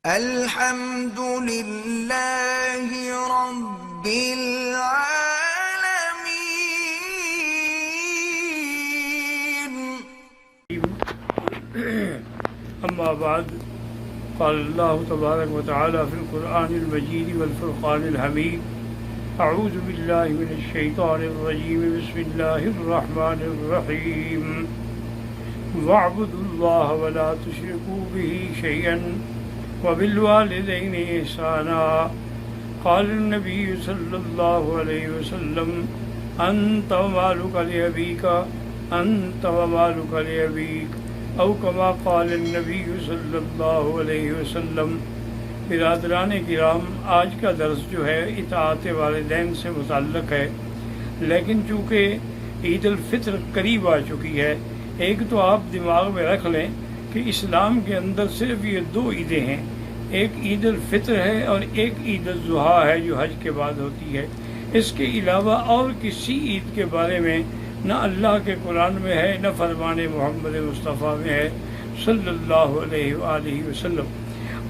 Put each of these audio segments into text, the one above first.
الحمد لله رب العالمين. أما بعد، قال الله تبارك وتعالى في القرآن المجيد والفرقان الحميد: أعوذ بالله من الشيطان الرجيم، بسم الله الرحمن الرحيم، واعبدوا الله ولا تشركوا به شيئا وبالوالدين إحسانا. قال النبي صلى الله عليه وسلم: أنت ومالك لأبيك، أنت ومالك لأبيك، او کما قال النبی صلی اللہ علیہ وسلم. برادران کرام، آج کا درس جو ہے اطاعت والدین سے متعلق ہے، لیکن چونکہ عید الفطر قریب آ چکی ہے، ایک تو آپ دماغ میں رکھ لیں کہ اسلام کے اندر صرف یہ دو عیدیں ہیں، ایک عید الفطر ہے اور ایک عید الاضحیٰ ہے جو حج کے بعد ہوتی ہے. اس کے علاوہ اور کسی عید کے بارے میں نہ اللہ کے قرآن میں ہے، نہ فرمان محمد مصطفیٰ میں ہے صلی اللہ علیہ وآلہ وسلم.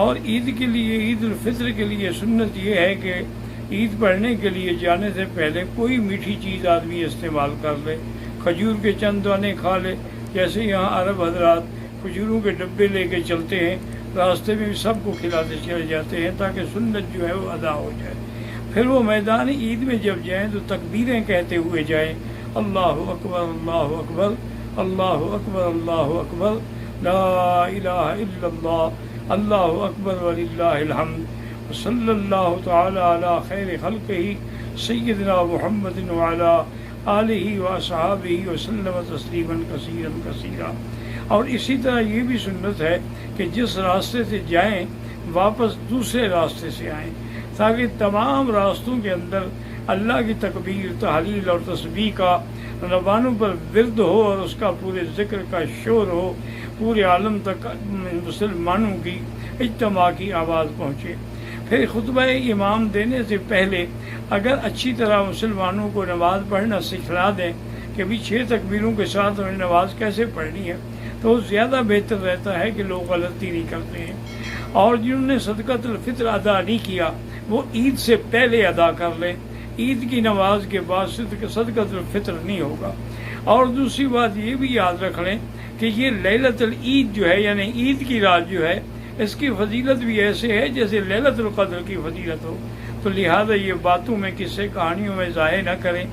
اور عید کے لیے، عید الفطر کے لیے سنت یہ ہے کہ عید پڑھنے کے لیے جانے سے پہلے کوئی میٹھی چیز آدمی استعمال کر لے، کھجور کے چند دانے کھا لے. جیسے یہاں عرب حضرات کھجوروں کے ڈبے لے کے چلتے ہیں، راستے میں بھی سب کو کھلاتے چلے جاتے ہیں تاکہ سنت جو ہے وہ ادا ہو جائے. پھر وہ میدان عید میں جب جائیں تو تکبیریں کہتے ہوئے جائیں: اللہ اکبر، اللہ اکبر، اللہ اکبر، اللہ اکبر، لا الہ الا اللہ، اللہ اکبر وللہ الحمد، صلی اللہ تعالی علی خیر خلقہ سیدنا محمد وعلی آلہ واصحابہ وسلم تسلیما کثیرا کثیرا. اور اسی طرح یہ بھی سنت ہے کہ جس راستے سے جائیں واپس دوسرے راستے سے آئیں، تاکہ تمام راستوں کے اندر اللہ کی تکبیر، تحلیل اور تسبیح کا زبانوں پر ورد ہو اور اس کا پورے ذکر کا شور ہو، پورے عالم تک مسلمانوں کی اجتماع کی آواز پہنچے. پھر خطبہ امام دینے سے پہلے اگر اچھی طرح مسلمانوں کو نماز پڑھنا سکھلا دیں کہ بھی 6 تکبیروں کے ساتھ انہیں نماز کیسے پڑھنی ہے، تو زیادہ بہتر رہتا ہے کہ لوگ غلطی نہیں کرتے ہیں. اور جنہوں نے صدقۃ الفطر ادا نہیں کیا وہ عید سے پہلے ادا کر لیں، عید کی نماز کے بعد صدقۃ الفطر نہیں ہوگا. اور دوسری بات یہ بھی یاد رکھ لیں کہ یہ لیلۃ العید جو ہے، یعنی عید کی رات جو ہے، اس کی فضیلت بھی ایسے ہے جیسے لیلۃ القدر کی فضیلت ہو. تو لہذا یہ باتوں میں، قصے کہانیوں میں ضائع نہ کریں.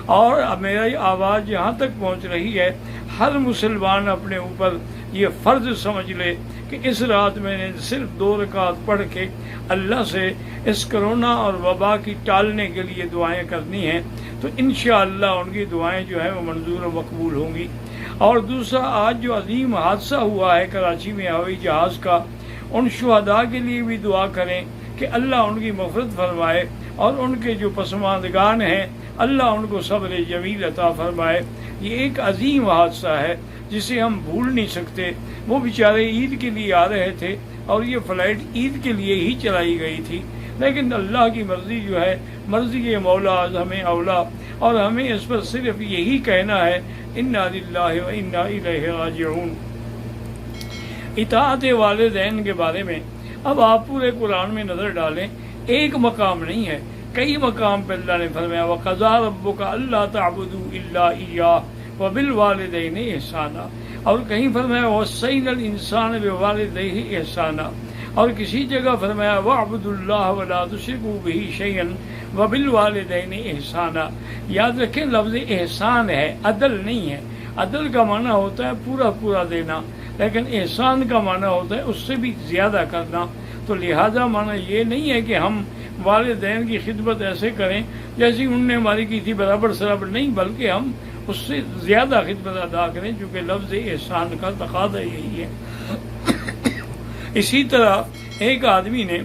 اور میری آواز جہاں تک پہنچ رہی ہے، ہر مسلمان اپنے اوپر یہ فرض سمجھ لے کہ اس رات میں نے صرف 2 رکعت پڑھ کے اللہ سے اس کرونا اور وبا کی ٹالنے کے لیے دعائیں کرنی ہیں، تو انشاءاللہ ان کی دعائیں جو ہیں وہ منظور و مقبول ہوں گی. اور دوسرا، آج جو عظیم حادثہ ہوا ہے کراچی میں ہوائی جہاز کا، ان شہداء کے لیے بھی دعا کریں کہ اللہ ان کی مغفرت فرمائے، اور ان کے جو پسماندگان ہیں اللہ ان کو صبر جمیل عطا فرمائے. یہ ایک عظیم حادثہ ہے جسے ہم بھول نہیں سکتے. وہ بیچارے عید کے لیے آ رہے تھے اور یہ فلائٹ عید کے لیے ہی چلائی گئی تھی، لیکن اللہ کی مرضی جو ہے، مرضی مولا ہمیں اولا، اور ہمیں اس پر صرف یہی کہنا ہے: انا للہ و انا الیہ راجعون. اطاعت والدین کے بارے میں اب آپ پورے قرآن میں نظر ڈالیں، ایک مقام نہیں ہے، کئی مقام پہ اللہ نے فرمایا: وَقَضَىٰ رَبُّكَ أَلَّا تَعْبُدُوا إِلَّا إِيَّاهُ وَبِالْوَالِدَيْنِ إِحْسَانًا، اور کہیں فرمایا وَوَصَّيْنَا الْإِنسَانَ بِوَالِدَيْهِ إِحْسَانًا، اور کسی جگہ فرمایا وَاعْبُدُوا اللَّهَ وَلَا تُشْرِكُوا بِهِ شَيْئًا وَبِالْوَالِدَيْنِ إِحْسَانًا. یاد رکھیں لفظ احسان ہے، عدل نہیں ہے. عدل کا معنی ہوتا ہے پورا پورا دینا، لیکن احسان کا معنی ہوتا ہے اس سے بھی زیادہ کرنا. تو لہذا معنی یہ نہیں ہے کہ ہم والدین کی خدمت ایسے کریں جیسی انہوں نے ہماری کی تھی، برابر سرابر نہیں، بلکہ ہم اس سے زیادہ خدمت ادا کریں، چونکہ لفظ احسان کا تقاضا یہی ہے. اسی طرح ایک آدمی نے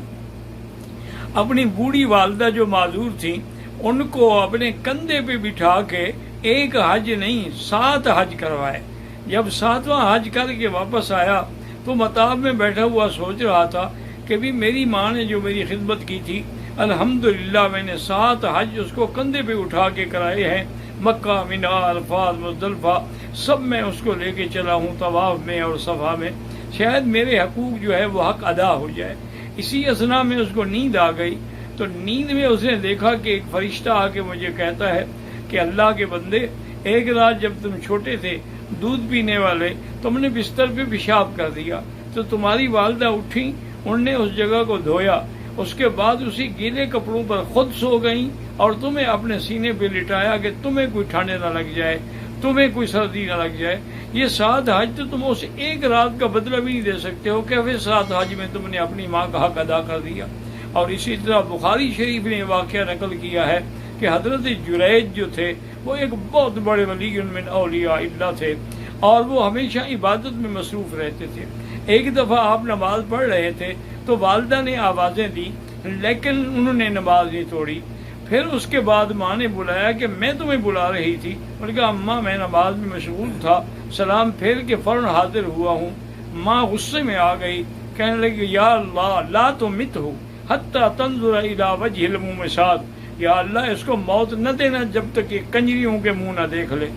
اپنی بوڑھی والدہ جو معذور تھیں ان کو اپنے کندھے پہ بٹھا کے ایک حج نہیں 7 حج کروائے. جب 7واں حج کر کے واپس آیا تو مطاف میں بیٹھا ہوا سوچ رہا تھا کہ بھی میری ماں نے جو میری خدمت کی تھی، الحمدللہ میں نے 7 حج اس کو کندھے پہ اٹھا کے کرائے ہیں. مکہ، منی، عرفات، مزدلفہ سب میں اس کو لے کے چلا ہوں، طواف میں اور صفا میں. شاید میرے حقوق جو ہے وہ حق ادا ہو جائے. اسی اثنا میں اس کو نیند آ گئی، تو نیند میں اس نے دیکھا کہ ایک فرشتہ آ کے مجھے کہتا ہے کہ اللہ کے بندے، ایک رات جب تم چھوٹے تھے دودھ پینے والے، تم نے بستر پہ پیشاب کر دیا، تو تمہاری والدہ اٹھیں، انہوں نے اس جگہ کو دھویا، اس کے بعد اسی گیلے کپڑوں پر خود سو گئیں اور تمہیں اپنے سینے پہ لٹایا کہ تمہیں کوئی ٹھنڈ نہ لگ جائے، تمہیں کوئی سردی نہ لگ جائے۔ یہ 7 حج تو تم اس ایک رات کا بدلہ بھی نہیں دے سکتے ہو، کیسے 7 حج میں تم نے اپنی ماں کا حق ادا کر دیا۔ اور اسی طرح بخاری شریف نے واقعہ نقل کیا ہے کہ حضرت جریج جو تھے وہ ایک بہت بڑے ولی من اولیاء اللہ تھے، اور وہ ہمیشہ عبادت میں مصروف رہتے تھے۔ ایک دفعہ آپ نماز پڑھ رہے تھے تو والدہ نے آوازیں دی، لیکن انہوں نے نماز نہیں توڑی۔ پھر اس کے بعد ماں نے بلایا کہ میں تمہیں بلا رہی تھی، انہوں نے کہا اماں میں نماز میں مشغول تھا، سلام پھیر کے فوراً حاضر ہوا ہوں۔ ماں غصے میں آ گئی، کہنے لگی یا اللہ لا تمتہ حتی تنظر الی وجہ المومسات، یا اللہ اس کو موت نہ دینا جب تک کہ کنجریوں کے منہ نہ دیکھ لے۔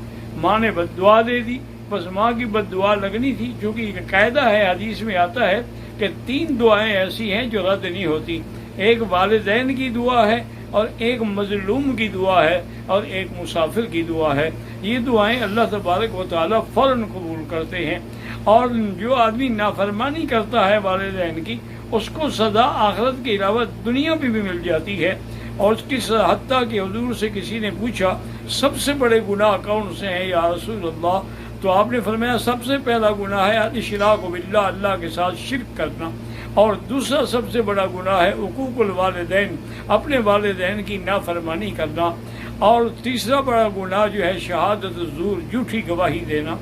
ماں نے بد دعا دے دی، بس ماں کی بد دعا لگنی تھی، چونکہ یہ قاعدہ ہے، حدیث میں آتا ہے کہ 3 دعائیں ایسی ہیں جو رد نہیں ہوتی، ایک والدین کی دعا ہے، اور ایک مظلوم کی دعا ہے، اور ایک مسافر کی دعا ہے۔ یہ دعائیں اللہ تبارک و تعالیٰ فوراً قبول کرتے ہیں، اور جو آدمی نافرمانی کرتا ہے والدین کی، اس کو سزا آخرت کے علاوہ دنیا میں بھی مل جاتی ہے۔ اور اس کی حتیٰ کہ حضور سے کسی نے پوچھا سب سے بڑے گناہ کون سے ہیں یا رسول اللہ، تو آپ نے فرمایا سب سے پہلا گناہ ہے اشراک باللہ، اللہ کے ساتھ شرک کرنا، اور دوسرا سب سے بڑا گناہ ہے حقوق الوالدین، اپنے والدین کی نافرمانی کرنا، اور تیسرا بڑا گناہ جو ہے شہادت الزور، جھوٹی گواہی دینا۔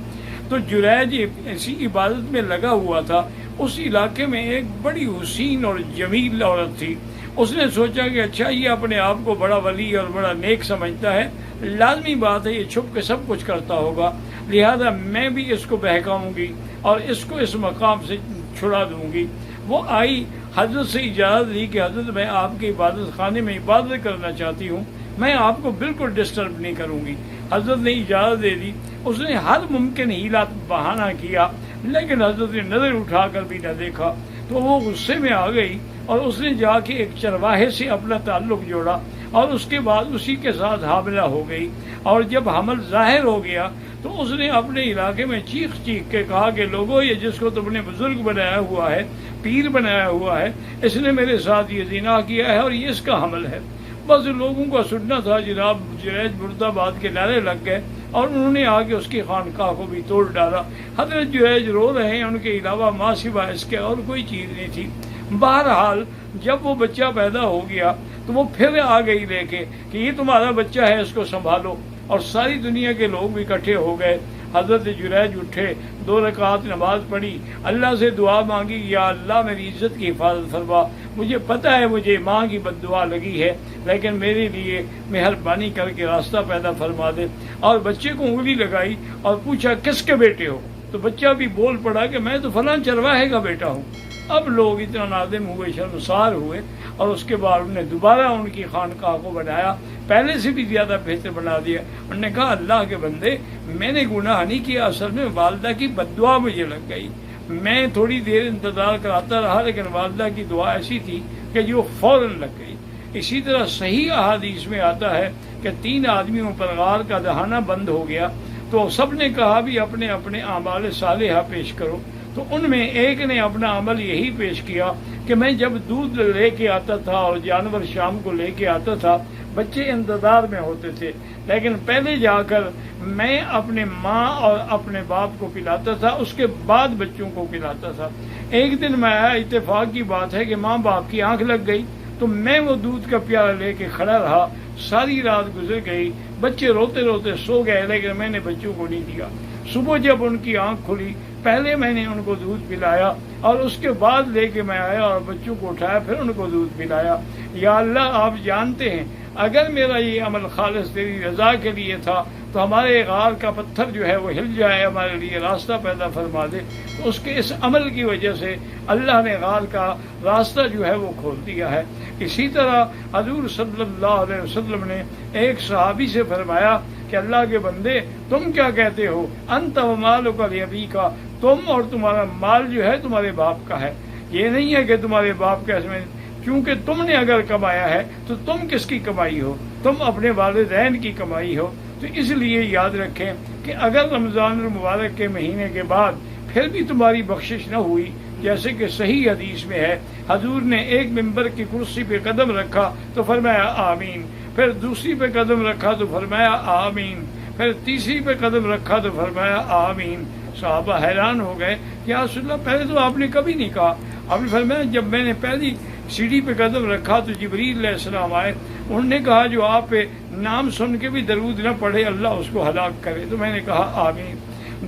تو جریج ایسی عبادت میں لگا ہوا تھا، اس علاقے میں ایک بڑی حسین اور جمیل عورت تھی۔ اس نے سوچا کہ اچھا یہ اپنے آپ کو بڑا ولی اور بڑا نیک سمجھتا ہے، لازمی بات ہے یہ چھپ کے سب کچھ کرتا ہوگا، لہذا میں بھی اس کو بہکاؤں گی اور اس کو اس مقام سے چھڑا دوں گی۔ وہ آئی، حضرت سے اجازت دی کہ حضرت میں آپ کے عبادت خانے میں عبادت کرنا چاہتی ہوں، میں آپ کو بالکل ڈسٹرب نہیں کروں گی۔ حضرت نے اجازت دے دی۔ اس نے ہر ممکن ہیلا بہانہ کیا، لیکن حضرت نے نظر اٹھا کر بھی نہ دیکھا، تو وہ غصے میں آ گئی اور اس نے جا کے ایک چرواہے سے اپنا تعلق جوڑا، اور اس کے بعد اسی کے ساتھ حاملہ ہو گئی۔ اور جب حمل ظاہر ہو گیا تو اس نے اپنے علاقے میں چیخ کے کہا کہ لوگو، یہ جس کو تم نے بزرگ بنایا ہوا ہے، پیر بنایا ہوا ہے، اس نے میرے ساتھ یہ زنا کیا ہے اور یہ اس کا حمل ہے۔ بس لوگوں کو سننا تھا، جناب جریج مرد آباد کے نعرے لگ گئے اور انہوں نے آ کے اس کی خانقاہ کو بھی توڑ ڈالا۔ حضرت جریج رو رہے ہیں، ان کے علاوہ ماں سوا اس کے اور کوئی چیز نہیں تھی۔ بہرحال جب وہ بچہ پیدا ہو گیا تو وہ پھر آ گئی لے کے کہ یہ تمہارا بچہ ہے، اس کو سنبھالو، اور ساری دنیا کے لوگ بھی اکٹھے ہو گئے۔ حضرت جریج اٹھے، 2 رکعت نماز پڑھی، اللہ سے دعا مانگی، یا اللہ میری عزت کی حفاظت فرما، مجھے پتہ ہے مجھے ماں کی بد دعا لگی ہے، لیکن میرے لیے مہربانی کر کے راستہ پیدا فرما دے۔ اور بچے کو انگلی لگائی اور پوچھا کس کے بیٹے ہو، تو بچہ بھی بول پڑا کہ میں تو فلاں چرواہے کا بیٹا ہوں۔ اب لوگ اتنا نادم ہوئے، شرمسار ہوئے، اور اس کے بعد انہوں نے دوبارہ ان کی خانقاہ کو بنایا، پہلے سے بھی زیادہ بہتر بنا دیا۔ انہوں نے کہا اللہ کے بندے، میں نے گناہ نہیں کیا، اصل میں والدہ کی بد دعا مجھے لگ گئی، میں تھوڑی دیر انتظار کراتا رہا، لیکن والدہ کی دعا ایسی تھی کہ جو فوراً لگ گئی۔ اسی طرح صحیح احادیث میں آتا ہے کہ 3 آدمیوں پر غار کا دہانہ بند ہو گیا، تو سب نے کہا بھی اپنے اپنے اعمال صالحہ پیش کرو۔ تو ان میں ایک نے اپنا عمل یہی پیش کیا کہ میں جب دودھ لے کے آتا تھا اور جانور شام کو لے کے آتا تھا، بچے انتظار میں ہوتے تھے، لیکن پہلے جا کر میں اپنے ماں اور اپنے باپ کو پلاتا تھا، اس کے بعد بچوں کو پلاتا تھا۔ ایک دن میں آیا، اتفاق کی بات ہے کہ ماں باپ کی آنکھ لگ گئی، تو میں وہ دودھ کا پیالہ لے کے کھڑا رہا، ساری رات گزر گئی، بچے روتے روتے سو گئے، لیکن میں نے بچوں کو نہیں دیا۔ صبح جب ان کی آنکھ کھلی، پہلے میں نے ان کو دودھ پلایا اور اس کے بعد لے کے میں آیا اور بچوں کو اٹھایا، پھر ان کو دودھ پلایا۔ یا اللہ آپ جانتے ہیں اگر میرا یہ عمل خالص تیری رضا کے لیے تھا تو ہمارے غار کا پتھر جو ہے وہ ہل جائے، ہمارے لیے راستہ پیدا فرما دے۔ تو اس کے اس عمل کی وجہ سے اللہ نے غار کا راستہ جو ہے وہ کھول دیا ہے۔ اسی طرح حضور صلی اللہ علیہ وسلم نے ایک صحابی سے فرمایا کہ اللہ کے بندے تم کیا کہتے ہو، انت و مالک لابیک، تم اور تمہارا مال جو ہے تمہارے باپ کا ہے۔ یہ نہیں ہے کہ تمہارے باپ کا میں، کیونکہ تم نے اگر کمایا ہے تو تم کس کی کمائی ہو؟ تم اپنے والدین کی کمائی ہو۔ تو اس لیے یاد رکھیں کہ اگر رمضان المبارک کے مہینے کے بعد پھر بھی تمہاری بخشش نہ ہوئی، جیسے کہ صحیح حدیث میں ہے، حضور نے ایک منبر کی کرسی پہ قدم رکھا تو فرمایا آمین، پھر دوسری پہ قدم رکھا تو فرمایا آمین، پھر تیسری پہ قدم رکھا تو فرمایا آمین۔ صحابہ حیران ہو گئے کہ یا رسول اللہ پہلے تو آپ نے کبھی نہیں کہا۔ آپ نے فرمایا جب میں نے پہلی سیڑھی پہ قدم رکھا تو جبریل علیہ السلام آئے، انہوں نے کہا جو آپ پہ نام سن کے بھی درود نہ پڑھے اللہ اس کو ہلاک کرے، تو میں نے کہا آمین۔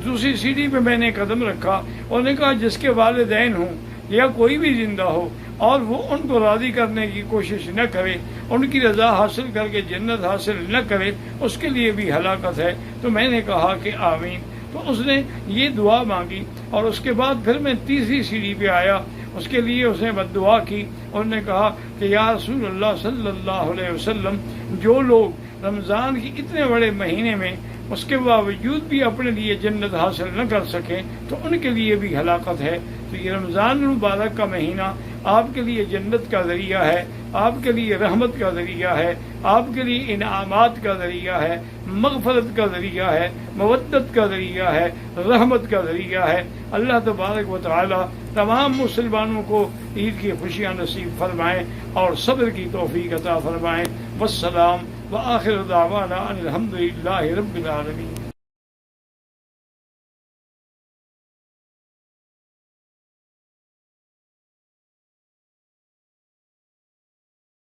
دوسری سیڑھی پہ میں نے قدم رکھا، انہوں نے کہا جس کے والدین ہوں یا کوئی بھی زندہ ہو اور وہ ان کو راضی کرنے کی کوشش نہ کرے، ان کی رضا حاصل کر کے جنت حاصل نہ کرے، اس کے لیے بھی ہلاکت ہے، تو میں نے کہا کہ آمین۔ تو اس نے یہ دعا مانگی، اور اس کے بعد پھر میں تیسری سیڑھی پہ آیا، اس کے لیے اس نے بد دعا کی، اور نے کہا کہ یا رسول اللہ صلی اللہ علیہ وسلم، جو لوگ رمضان کی اتنے بڑے مہینے میں اس کے باوجود بھی اپنے لیے جنت حاصل نہ کر سکیں تو ان کے لیے بھی ہلاکت ہے۔ تو یہ رمضان المبارک کا مہینہ آپ کے لیے جنت کا ذریعہ ہے، آپ کے لیے رحمت کا ذریعہ ہے، آپ کے لیے انعامات کا ذریعہ ہے، مغفرت کا ذریعہ ہے، مودت کا ذریعہ ہے، رحمت کا ذریعہ ہے۔ اللہ تبارک و تعالی تمام مسلمانوں کو عید کی خوشیاں نصیب فرمائیں اور صبر کی توفیق عطا فرمائیں۔ والسلام وآخر دعوانا ان الحمد للہ رب العالمین۔